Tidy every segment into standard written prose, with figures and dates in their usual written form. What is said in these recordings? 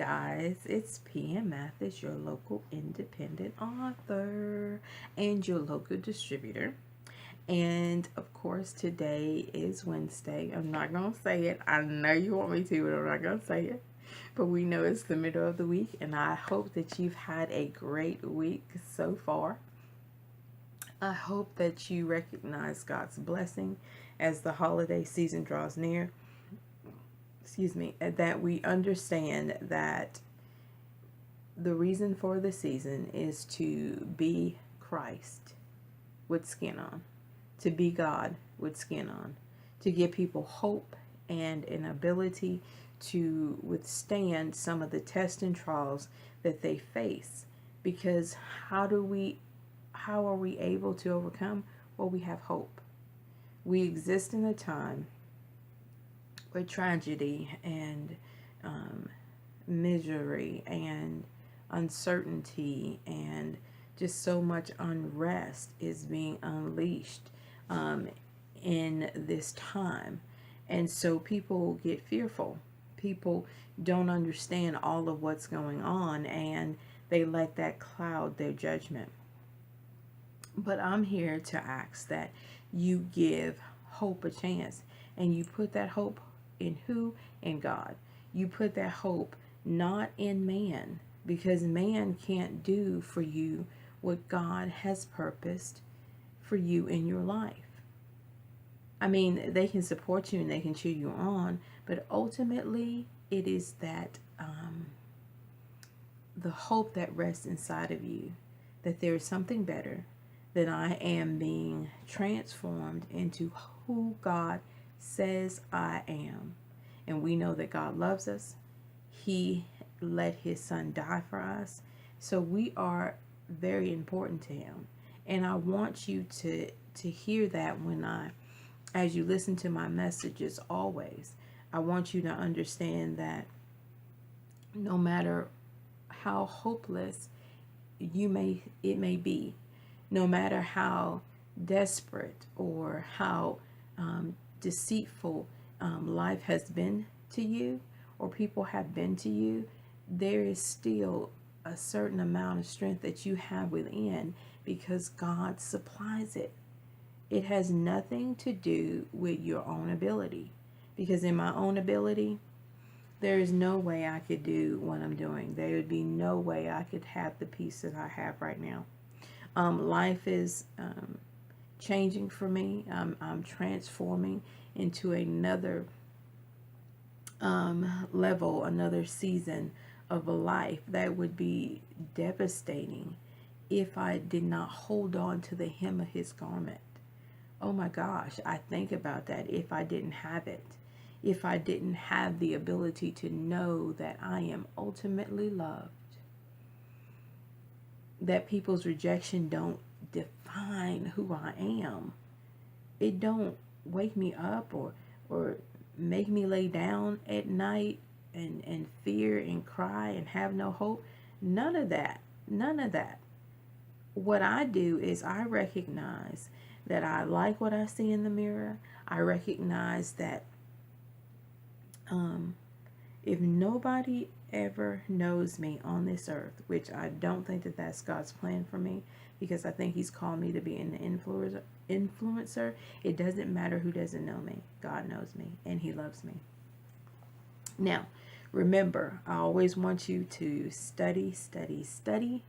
guys, it's PM Mathis, your local independent author and your local distributor. And of course, today is Wednesday. I'm not going to say it. I know you want me to, but I'm not going to say it. But we know it's the middle of the week, and I hope that you've had a great week so far. I hope that you recognize God's blessing as the holiday season draws near. Excuse me, that we understand that the reason for the season is to be Christ with skin on, to be God with skin on, to give people hope and an ability to withstand some of the tests and trials that they face. Because how are we able to overcome? Well, we have hope. We exist in a time where tragedy and misery and uncertainty and just so much unrest is being unleashed in this time. And so people get fearful. People don't understand all of what's going on, and they let that cloud their judgment. But I'm here to ask that you give hope a chance, and you put that hope in who? In God. You put that hope not in man, because man can't do for you what God has purposed for you in your life. I mean, they can support you and they can cheer you on, but ultimately it is that the hope that rests inside of you, that there is something better, that I am being transformed into who God says I am. And we know that God loves us. He let his son die for us. So we are very important to him. And I want you to hear that as you listen to my messages always. I want you to understand that no matter how hopeless it may be, no matter how desperate or how deceitful life has been to you or people have been to you, there is still a certain amount of strength that you have within, because God supplies it. It has nothing to do with your own ability, because in my own ability, there is no way I could do what I'm doing. There would be no way I could have the peace that I have right now. Life is changing for me. I'm transforming into another level, another season of a life that would be devastating if I did not hold on to the hem of his garment. Oh my gosh, I think about that. If I didn't have it, if I didn't have the ability to know that I am ultimately loved, that people's rejection don't define who I am. It don't wake me up or make me lay down at night and fear and cry and have no hope. None of that. None of that. What I do is I recognize that I like what I see in the mirror. I recognize that if nobody ever knows me on this earth, which I don't think that that's God's plan for me, because I think he's called me to be an influencer. It doesn't matter who doesn't know me. God knows me and he loves me. Now, remember, I always want you to study, study, study.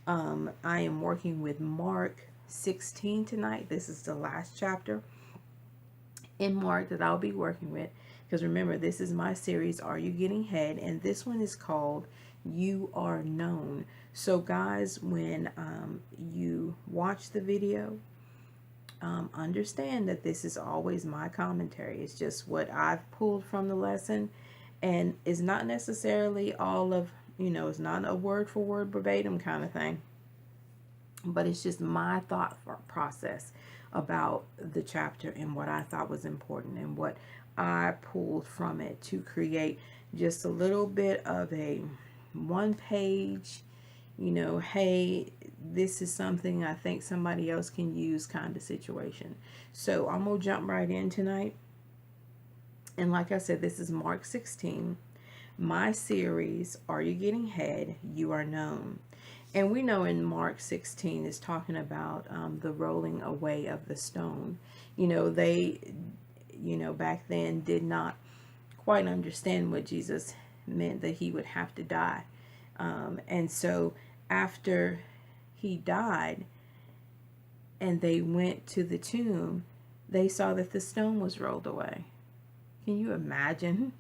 I am working with Mark 16 tonight. This is the last chapter in Mark that I'll be working with. Because remember, this is my series, Are You Getting Head? And this one is called You Are Known. So guys, when you watch the video, understand that this is always my commentary. It's just what I've pulled from the lesson. And it's not necessarily all of, it's not a word for word verbatim kind of thing. But it's just my thought process about the chapter and what I thought was important and what I pulled from it to create just a little bit of a one page, hey, this is something I think somebody else can use kind of situation. So I'm going to jump right in tonight. And like I said, this is Mark 16. My series, Are You Getting Head? You Are Known. And we know in Mark 16 is talking about the rolling away of the stone. Back then did not quite understand what Jesus meant, that he would have to die. And so after he died and they went to the tomb, they saw that the stone was rolled away. Can you imagine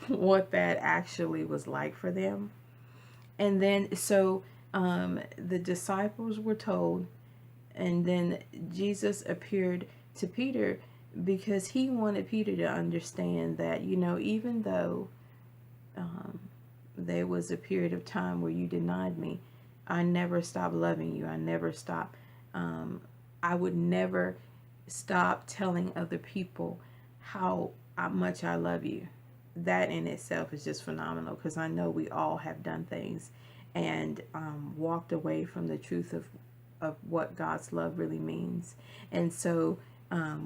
what that actually was like for them? And then so the disciples were told, and then Jesus appeared to Peter because he wanted Peter to understand that, even though there was a period of time where you denied me, I never stopped loving you. I never stopped. I would never stop telling other people how much I love you. That in itself is just phenomenal, because I know we all have done things and walked away from the truth of what God's love really means. And so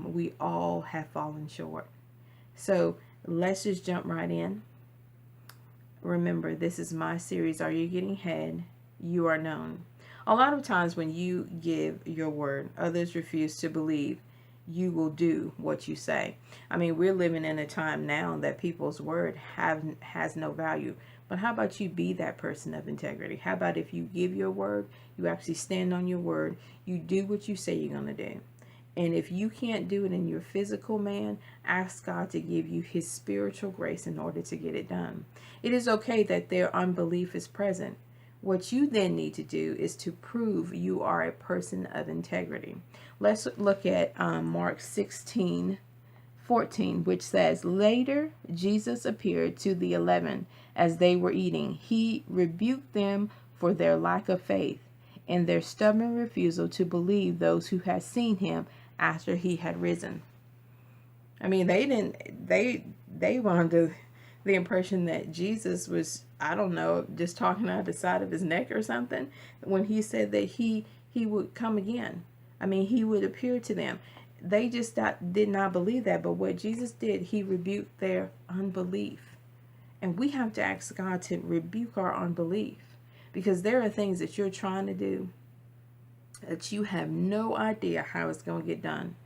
we all have fallen short. So let's just jump right in. Remember, this is my series, Are You Getting Head? You Are Known. A lot of times when you give your word, others refuse to believe you will do what you say. I mean, we're living in a time now that people's word has no value. But how about you be that person of integrity? How about if you give your word, you actually stand on your word, you do what you say you're going to do. And if you can't do it in your physical man, ask God to give you his spiritual grace in order to get it done. It is okay that their unbelief is present. What you then need to do is to prove you are a person of integrity. Let's look at Mark 16:14, which says, Later Jesus appeared to the 11 as they were eating. He rebuked them for their lack of faith and their stubborn refusal to believe those who had seen him after he had risen. I mean, they wanted the impression that Jesus was, I don't know, just talking out the side of his neck or something when he said that he would come again. I mean, he would appear to them. They just did not believe that. But what Jesus did, he rebuked their unbelief. And we have to ask God to rebuke our unbelief, because there are things that you're trying to do that you have no idea how it's going to get done.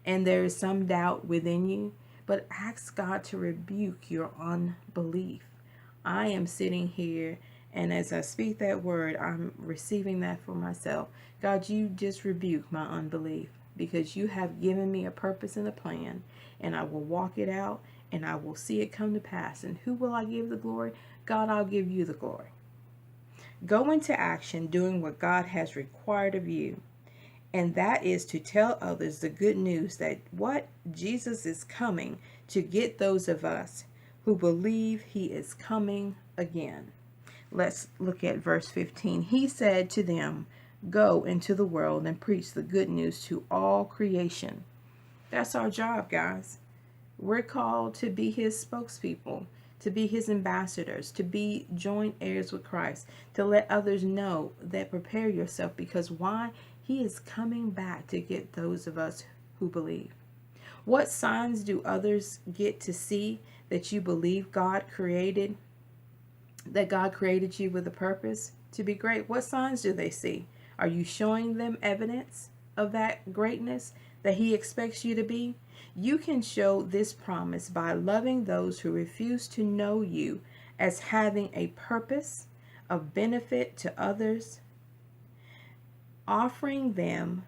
And there is some doubt within you, but ask God to rebuke your unbelief. I am sitting here, and as I speak that word, I'm receiving that for myself. God, you just rebuke my unbelief, because you have given me a purpose and a plan, and I will walk it out, and I will see it come to pass. And who will I give the glory? God, I'll give you the glory. Go into action doing what God has required of you. And that is to tell others the good news that what Jesus is coming to get those of us who believe he is coming again. Let's look at verse 15. He said to them, Go into the world and preach the good news to all creation. That's our job, guys. We're called to be his spokespeople, to be his ambassadors, to be joint heirs with Christ, to let others know that prepare yourself, because why? He is coming back to get those of us who believe. What signs do others get to see that you believe God created you with a purpose to be great? What signs do they see? Are you showing them evidence of that greatness that he expects you to be? You can show this promise by loving those who refuse to know you as having a purpose of benefit to others, offering them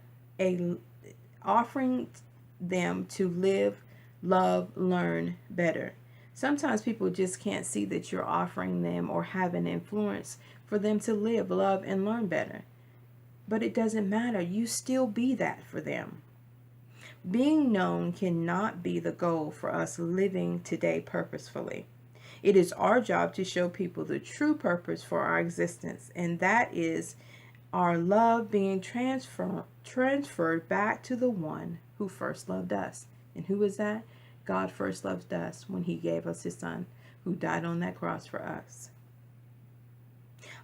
to live, love, learn better. Sometimes people just can't see that you're offering them or have an influence for them to live, love, and learn better. But it doesn't matter. You still be that for them. Being known cannot be the goal for us living today purposefully. It is our job to show people the true purpose for our existence, and that is our love being transferred back to the one who first loved us. And who is that? God first loved us when he gave us his son, who died on that cross for us.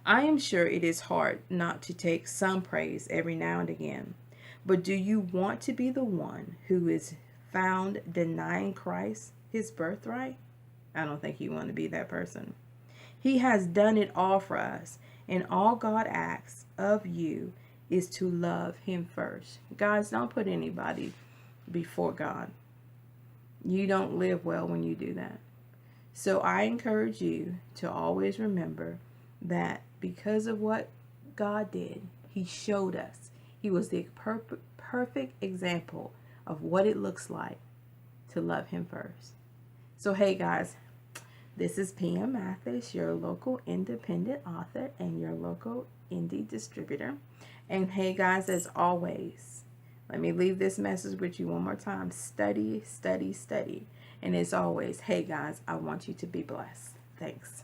I am sure it is hard not to take some praise every now and again. But do you want to be the one who is found denying Christ his birthright? I don't think you want to be that person. He has done it all for us. And all God asks of you is to love him first. Guys, don't put anybody before God. You don't live well when you do that. So I encourage you to always remember that because of what God did, he showed us. He was the perfect example of what it looks like to love him first. So hey guys, this is PM Mathis, your local independent author and your local indie distributor. And hey guys, as always, let me leave this message with you one more time. Study, study, study. And as always, hey guys, I want you to be blessed. Thanks.